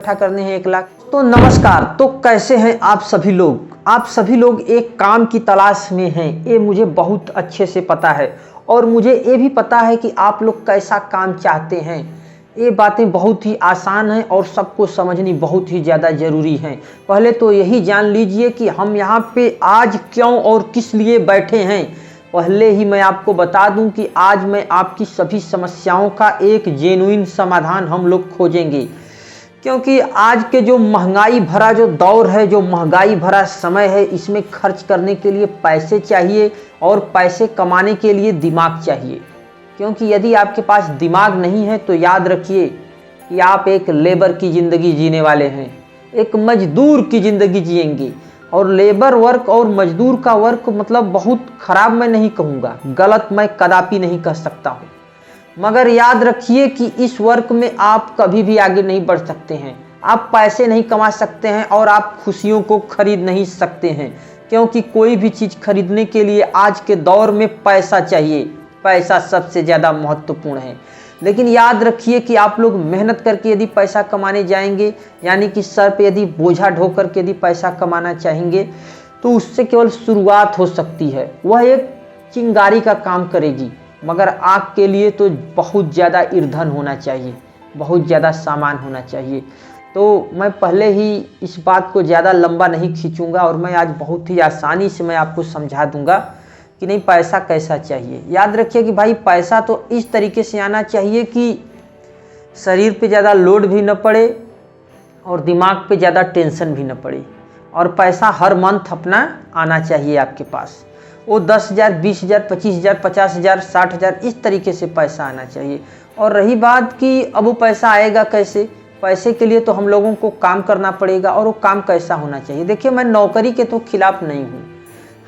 इकट्ठा करने हैं 1 लाख। तो नमस्कार, तो कैसे हैं आप सभी लोग। आप सभी लोग एक काम की तलाश में हैं, ये मुझे बहुत अच्छे से पता है। और मुझे ये भी पता है कि आप लोग कैसा काम चाहते हैं। ये बातें बहुत ही आसान हैं और सबको समझनी बहुत ही ज़्यादा ज़रूरी हैं। पहले तो यही जान लीजिए कि हम यहाँ पे आज क्यों और किस लिए बैठे हैं। पहले ही मैं आपको बता दूं कि आज मैं आपकी सभी समस्याओं का एक जेन्युइन समाधान हम लोग खोजेंगे। क्योंकि आज के जो महंगाई भरा जो दौर है, जो महंगाई भरा समय है, इसमें खर्च करने के लिए पैसे चाहिए और पैसे कमाने के लिए दिमाग चाहिए। क्योंकि यदि आपके पास दिमाग नहीं है तो याद रखिए कि आप एक लेबर की ज़िंदगी जीने वाले हैं, एक मजदूर की ज़िंदगी जिएंगे। और लेबर वर्क और मजदूर का वर्क मतलब बहुत ख़राब मैं नहीं कहूँगा, गलत मैं कदापि नहीं कह सकता हूँ, मगर याद रखिए कि इस वर्क में आप कभी भी आगे नहीं बढ़ सकते हैं। आप पैसे नहीं कमा सकते हैं और आप खुशियों को खरीद नहीं सकते हैं। क्योंकि कोई भी चीज़ खरीदने के लिए आज के दौर में पैसा चाहिए। पैसा सबसे ज़्यादा महत्वपूर्ण है। लेकिन याद रखिए कि आप लोग मेहनत करके यदि पैसा कमाने जाएंगे, यानी कि सर पे यदि बोझा ढोकर कर के यदि पैसा कमाना चाहेंगे, तो उससे केवल शुरुआत हो सकती है। वह एक चिंगारी का काम करेगी, मगर आग के लिए तो बहुत ज़्यादा ईंधन होना चाहिए, बहुत ज़्यादा सामान होना चाहिए। तो मैं पहले ही इस बात को ज़्यादा लंबा नहीं खींचूंगा और मैं आज बहुत ही आसानी से मैं आपको समझा दूंगा कि नहीं पैसा कैसा चाहिए। याद रखिए कि भाई पैसा तो इस तरीके से आना चाहिए कि शरीर पे ज़्यादा लोड भी न पड़े और दिमाग पे ज़्यादा टेंशन भी न पड़े। और पैसा हर मंथ अपना आना चाहिए आपके पास। वो 10,000, 20,000, 25,000, 50,000, 60,000 इस तरीके से पैसा आना चाहिए। और रही बात कि अब वो पैसा आएगा कैसे, पैसे के लिए तो हम लोगों को काम करना पड़ेगा। और वो काम कैसा होना चाहिए। देखिए, मैं नौकरी के तो खिलाफ नहीं हूँ।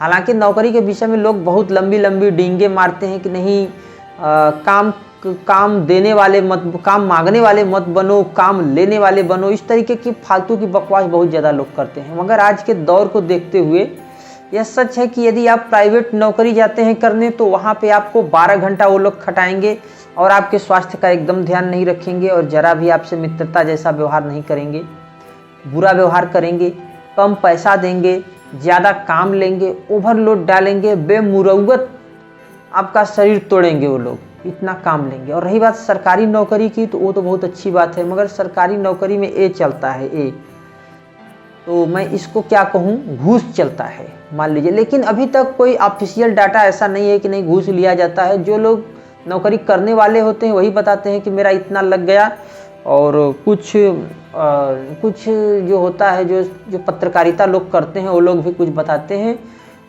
हालांकि नौकरी के विषय में लोग बहुत लंबी लंबी डींगे मारते हैं कि नहीं काम देने वाले मत, काम मांगने वाले मत बनो, काम लेने वाले बनो। इस तरीके की फालतू की बकवास बहुत ज़्यादा लोग करते हैं। मगर आज के दौर को देखते हुए यह सच है कि यदि आप प्राइवेट नौकरी जाते हैं करने, तो वहाँ पे आपको 12 घंटा वो लोग खटाएंगे और आपके स्वास्थ्य का एकदम ध्यान नहीं रखेंगे और ज़रा भी आपसे मित्रता जैसा व्यवहार नहीं करेंगे, बुरा व्यवहार करेंगे, कम पैसा देंगे, ज़्यादा काम लेंगे, ओवरलोड डालेंगे, बेमुरौवत आपका शरीर तोड़ेंगे वो लोग, इतना काम लेंगे। और रही बात सरकारी नौकरी की, तो वो तो बहुत अच्छी बात है, मगर सरकारी नौकरी में ये चलता है, ये तो मैं इसको क्या कहूँ, घूस चलता है मान लीजिए। लेकिन अभी तक कोई ऑफिशियल डाटा ऐसा नहीं है कि नहीं घूस लिया जाता है। जो लोग नौकरी करने वाले होते हैं वही बताते हैं कि मेरा इतना लग गया। और कुछ जो होता है, जो पत्रकारिता लोग करते हैं वो लोग भी कुछ बताते हैं।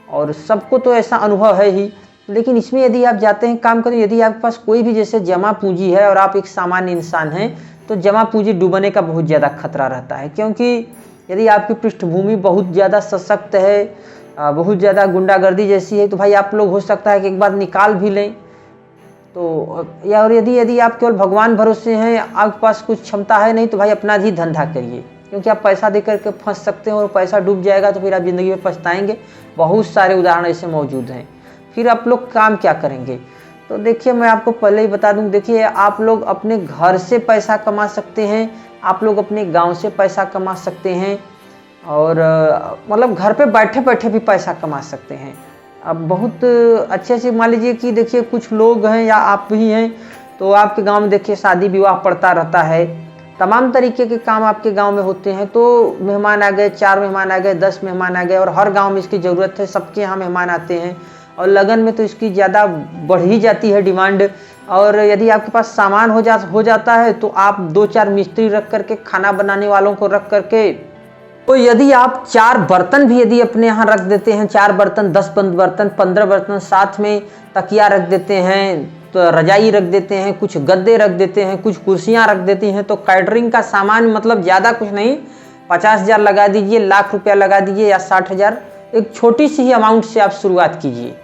और सबको तो ऐसा अनुभव है ही। लेकिन इसमें यदि आप जाते हैं काम करें, यदि आपके पास कोई भी जैसे जमा पूंजी है और आप एक सामान्य इंसान हैं, तो जमा पूंजी डूबने का बहुत ज़्यादा खतरा रहता है। क्योंकि यदि आपकी पृष्ठभूमि बहुत ज़्यादा सशक्त है, बहुत ज़्यादा गुंडागर्दी जैसी है, तो भाई आप लोग हो सकता है कि एक बार निकाल भी लें। तो या और यदि आप केवल भगवान भरोसे हैं, आपके पास कुछ क्षमता है नहीं, तो भाई अपना ही धंधा करिए। क्योंकि आप पैसा दे करके फंस सकते हैं और पैसा डूब जाएगा तो फिर आप ज़िंदगी में पछताएंगे। बहुत सारे उदाहरण ऐसे मौजूद हैं। फिर आप लोग काम क्या करेंगे। तो देखिए, मैं आपको पहले ही बता दूं, देखिए आप लोग अपने घर से पैसा कमा सकते हैं, आप लोग अपने गांव से पैसा कमा सकते हैं, और मतलब घर पे बैठे बैठे भी पैसा कमा सकते हैं। अब बहुत अच्छे से मान लीजिए कि देखिए कुछ लोग हैं या आप भी हैं, तो आपके गांव में देखिए शादी विवाह पड़ता रहता है, तमाम तरीके के काम आपके गांव में होते हैं। तो मेहमान आ गए, 4 मेहमान आ गए, 10 मेहमान आ गए, और हर गाँव में इसकी ज़रूरत है, सबके यहाँ मेहमान आते हैं। और लगन में तो इसकी ज़्यादा बढ़ ही जाती है डिमांड। और यदि आपके पास सामान हो जाता है, तो आप 2-4 मिस्त्री रख करके, खाना बनाने वालों को रख करके, तो यदि आप 4 बर्तन भी यदि अपने यहाँ रख देते हैं, 4 बर्तन, 10 बर्तन, 15 बर्तन, साथ में तकिया रख देते हैं, तो रजाई रख देते हैं, कुछ गद्दे रख देते हैं, कुछ कुर्सियाँ रख देती हैं, तो कैटरिंग का सामान मतलब ज़्यादा कुछ नहीं, 50,000 लगा दीजिए, लाख रुपया लगा दीजिए या 60,000, एक छोटी सी ही अमाउंट से आप शुरुआत कीजिए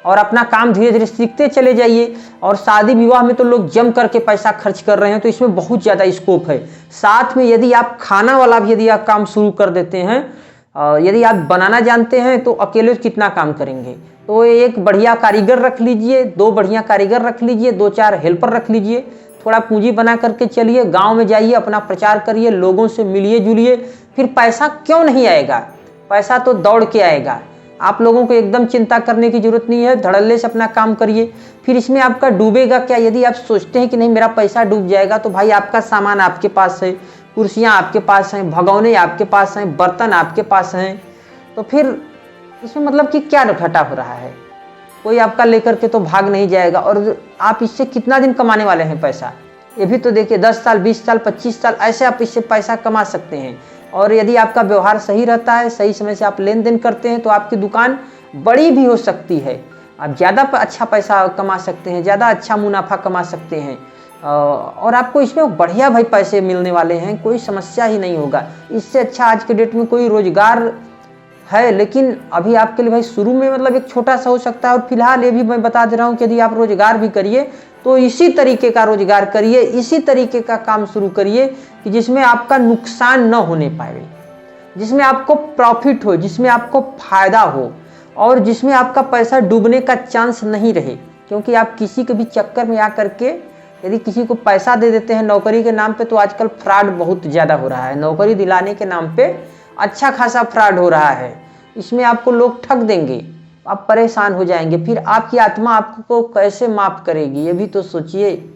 और अपना काम धीरे धीरे सीखते चले जाइए। और शादी विवाह में तो लोग जम करके पैसा खर्च कर रहे हैं, तो इसमें बहुत ज़्यादा स्कोप है। साथ में यदि आप खाना वाला भी यदि आप काम शुरू कर देते हैं, यदि आप बनाना जानते हैं, तो अकेले कितना काम करेंगे। तो एक बढ़िया कारीगर रख लीजिए, 2 बढ़िया कारीगर रख लीजिए, 2-4 हेल्पर रख लीजिए, थोड़ा पूंजी बना करके चलिए, गांव में जाइए, अपना प्रचार करिए, लोगों से मिलिए जुलिए, फिर पैसा क्यों नहीं आएगा, पैसा तो दौड़ के आएगा। आप लोगों को एकदम चिंता करने की जरूरत नहीं है, धड़ल्ले से अपना काम करिए। फिर इसमें आपका डूबेगा क्या? यदि आप सोचते हैं कि नहीं मेरा पैसा डूब जाएगा, तो भाई आपका सामान आपके पास है, कुर्सियाँ आपके पास हैं, भगौने आपके पास हैं, बर्तन आपके पास हैं, तो फिर इसमें मतलब कि क्या घाटा हो रहा है? कोई आपका लेकर के तो भाग नहीं जाएगा। और आप इससे कितना दिन कमाने वाले हैं पैसा, ये भी तो देखिए। 10 साल, 20 साल, 25 साल ऐसे आप इससे पैसा कमा सकते हैं। और यदि आपका व्यवहार सही रहता है, सही समय से आप लेन देन करते हैं, तो आपकी दुकान बड़ी भी हो सकती है, आप ज़्यादा अच्छा पैसा कमा सकते हैं, ज़्यादा अच्छा मुनाफा कमा सकते हैं। और आपको इसमें बढ़िया भाई पैसे मिलने वाले हैं, कोई समस्या ही नहीं होगा। इससे अच्छा आज के डेट में कोई रोजगार है, लेकिन अभी आपके लिए भाई शुरू में मतलब एक छोटा सा हो सकता है। और फिलहाल ये भी मैं बता दे रहा हूँ कि यदि आप रोजगार भी करिए तो इसी तरीके का रोजगार करिए, इसी तरीके का काम शुरू करिए कि जिसमें आपका नुकसान न होने पाए, जिसमें आपको प्रॉफिट हो, जिसमें आपको फायदा हो, और जिसमें आपका पैसा डूबने का चांस नहीं रहे। क्योंकि आप किसी के भी चक्कर में आकर के यदि किसी को पैसा दे देते हैं नौकरी के नाम पे, तो आजकल फ्रॉड बहुत ज़्यादा हो रहा है। नौकरी दिलाने के नाम पे अच्छा खासा फ्रॉड हो रहा है, इसमें आपको लोग ठग देंगे, आप परेशान हो जाएंगे। फिर आपकी आत्मा आपको कैसे माफ़ करेगी, ये भी तो सोचिए।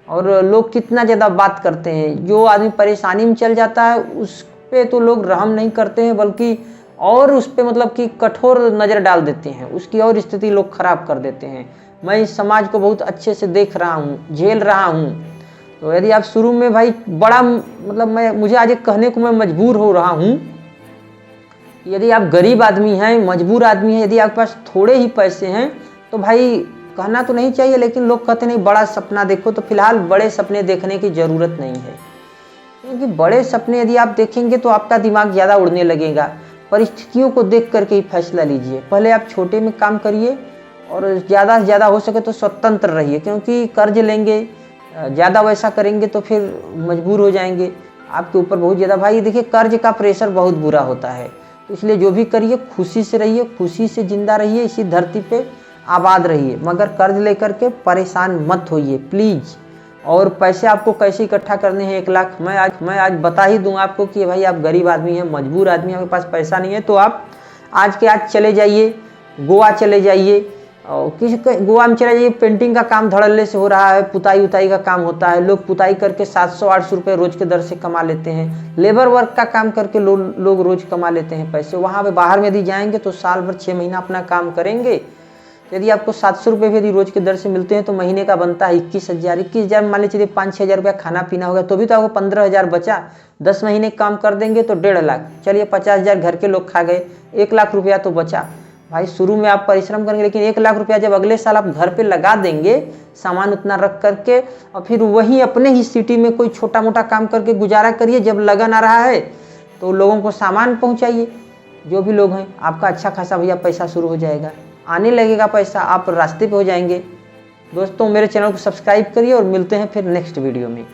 और लोग कितना ज़्यादा बात करते हैं, जो आदमी परेशानी में चल जाता है उस पे तो लोग रहम नहीं करते हैं, बल्कि और उस पर मतलब कि कठोर नज़र डाल देते हैं, उसकी और स्थिति लोग खराब कर देते हैं। मैं इस समाज को बहुत अच्छे से देख रहा हूँ, झेल रहा हूँ। तो यदि आप शुरू में भाई बड़ा मतलब मुझे आज एक कहने को मैं मजबूर हो रहा हूँ, यदि आप गरीब आदमी हैं, मजबूर आदमी हैं, यदि आपके पास थोड़े ही पैसे हैं, तो भाई कहना तो नहीं चाहिए, लेकिन लोग कहते नहीं बड़ा सपना देखो। तो फिलहाल बड़े सपने देखने की ज़रूरत नहीं है, क्योंकि बड़े सपने यदि आप देखेंगे तो आपका दिमाग ज़्यादा उड़ने लगेगा। परिस्थितियों को देख करके ही फैसला लीजिए। पहले आप छोटे में काम करिए और ज़्यादा से ज़्यादा हो सके तो स्वतंत्र रहिए, क्योंकि कर्ज लेंगे, ज़्यादा वैसा करेंगे तो फिर मजबूर हो जाएंगे, आपके ऊपर बहुत ज़्यादा भाई देखिए कर्ज का प्रेशर बहुत बुरा होता है। तो इसलिए जो भी करिए खुशी से रहिए, खुशी से जिंदा रहिए, इसी धरती पे आबाद रहिए, मगर कर्ज लेकर के परेशान मत होइए प्लीज़। और पैसे आपको कैसे इकट्ठा करने हैं 1 लाख, मैं आज बता ही दूंगा आपको कि भाई आप गरीब आदमी हैं, मजबूर आदमी हैं, आपके पास पैसा नहीं है, तो आप आज के आज चले जाइए, गोवा चले जाइए। और किसी गोवा में चले जाइए, पेंटिंग का काम धड़ल्ले से हो रहा है, पुताई उताई का काम होता है, लोग पुताई करके 700-800 रुपये रोज़ के दर से कमा लेते हैं। लेबर वर्क का काम करके लोग रोज़ कमा लेते हैं पैसे। वहाँ पे बाहर में यदि जाएंगे तो साल भर 6 महीना अपना काम करेंगे, यदि आपको 700 रुपये भी यदि रोज़ के दर से मिलते हैं तो महीने का बनता है 21,000 मान लीजिए 5-6 हज़ार रुपया खाना पीना होगा, तो भी तो आपको 15,000 बचा। 10 महीने काम कर देंगे तो 1.5 लाख, चलिए 50,000 घर के लोग खा गए, 1 लाख रुपया तो बचा। भाई शुरू में आप परिश्रम करेंगे, लेकिन 1 लाख रुपया जब अगले साल आप घर पे लगा देंगे सामान उतना रख करके, और फिर वहीं अपने ही सिटी में कोई छोटा मोटा काम करके गुजारा करिए। जब लगन आ रहा है तो लोगों को सामान पहुंचाइए, जो भी लोग हैं, आपका अच्छा खासा भैया पैसा शुरू हो जाएगा, आने लगेगा पैसा, आप रास्ते पे हो जाएंगे। दोस्तों मेरे चैनल को सब्सक्राइब करिए और मिलते हैं फिर नेक्स्ट वीडियो में।